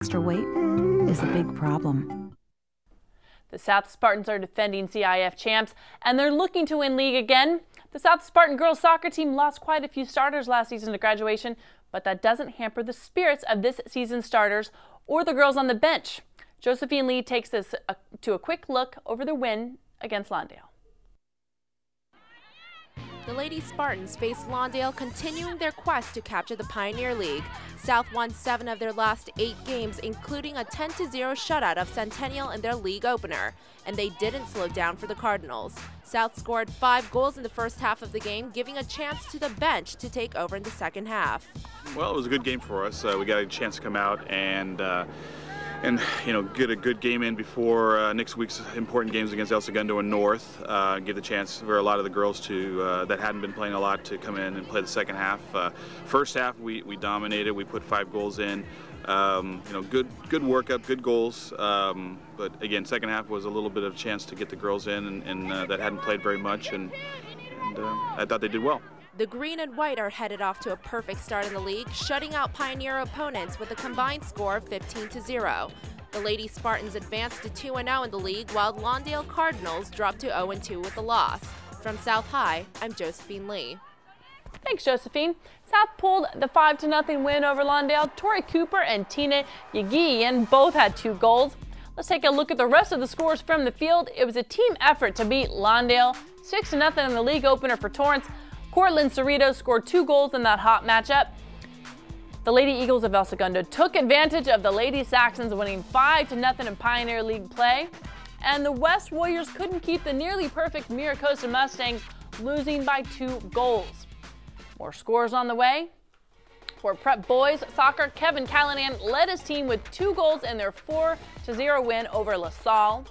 Extra weight is a big problem. The South Spartans are defending CIF champs, and they're looking to win league again. The South Spartan girls soccer team lost quite a few starters last season to graduation, but that doesn't hamper the spirits of this season's starters or the girls on the bench. Josephine Lee takes us to a quick look over the win against Lawndale. The Lady Spartans face Lawndale, continuing their quest to capture the Pioneer League. South won 7 of their last 8 games, including a 10-0 shutout of Centennial in their league opener, and they didn't slow down for the Cardinals. South scored 5 goals in the first half of the game, giving a chance to the bench to take over in the second half. Well, it was a good game for us. We got a chance to come out and get a good game in before next week's important games against El Segundo and North. Give the chance for a lot of the girls to that hadn't been playing a lot to come in and play the second half. First half we dominated. We put 5 goals in. Good workup, good goals. But again, second half was a little bit of a chance to get the girls in and that hadn't played very much, and I thought they did well. The green and white are headed off to a perfect start in the league, shutting out Pioneer opponents with a combined score of 15-0. The Lady Spartans advanced to 2-0 in the league, while Lawndale Cardinals dropped to 0-2 with a loss. From South High, I'm Josephine Lee. Thanks, Josephine. South pulled the 5-0 win over Lawndale. Tori Cooper and Tina Yegian both had 2 goals. Let's take a look at the rest of the scores from the field. It was a team effort to beat Lawndale, 6-0 in the league opener for Torrance. Cortland Cerrito scored 2 goals in that hot matchup. The Lady Eagles of El Segundo took advantage of the Lady Saxons, winning 5-0 in Pioneer League play. And the West Warriors couldn't keep the nearly perfect Miracosta Mustangs, losing by 2 goals. More scores on the way. For Prep Boys Soccer, Kevin Callanan led his team with 2 goals in their 4-0 win over LaSalle.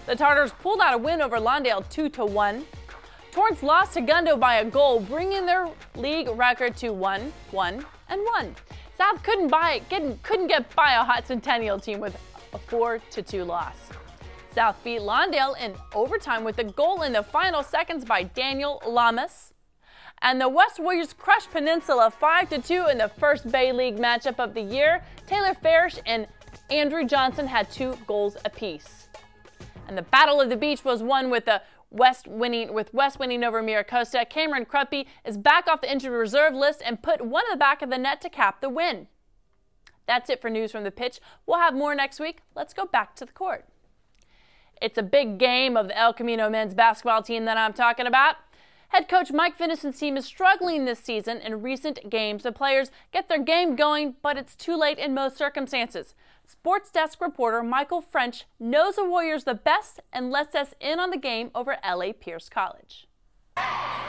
The Tartars pulled out a win over Lawndale 2-1. Torrance lost to Gundo by a goal, bringing their league record to 1-1-1. South couldn't get by a hot Centennial team with a 4-2 loss. South beat Lawndale in overtime with a goal in the final seconds by Daniel Lamas. And the West Warriors crushed Peninsula 5-2 in the first Bay League matchup of the year. Taylor Farish and Andrew Johnson had 2 goals apiece. And the Battle of the Beach was won with West winning over Miracosta. Cameron Cruppy is back off the injured reserve list and put one in the back of the net to cap the win. That's it for news from the pitch. We'll have more next week. Let's go back to the court. It's a big game of the El Camino men's basketball team that I'm talking about. Head coach Mike Finnison's team is struggling this season. In recent games, the players get their game going, but it's too late in most circumstances. SportsDesk reporter Michael French knows the Warriors the best and lets us in on the game over LA Pierce College.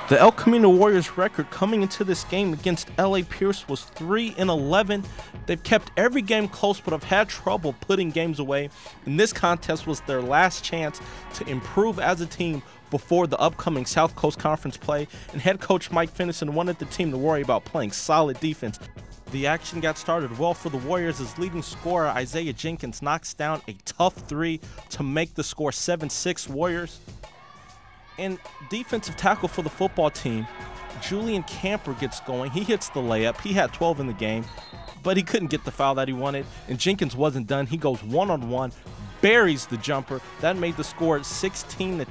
The El Camino Warriors record coming into this game against LA Pierce was 3-11. They've kept every game close but have had trouble putting games away, and this contest was their last chance to improve as a team before the upcoming South Coast Conference play, and head coach Mike Finnison wanted the team to worry about playing solid defense. The action got started well for the Warriors as leading scorer Isaiah Jenkins knocks down a tough 3 to make the score 7-6 Warriors. And defensive tackle for the football team, Julian Camper gets going. He hits the layup. He had 12 in the game, but he couldn't get the foul that he wanted, and Jenkins wasn't done. He goes one-on-one, buries the jumper. That made the score 16-10.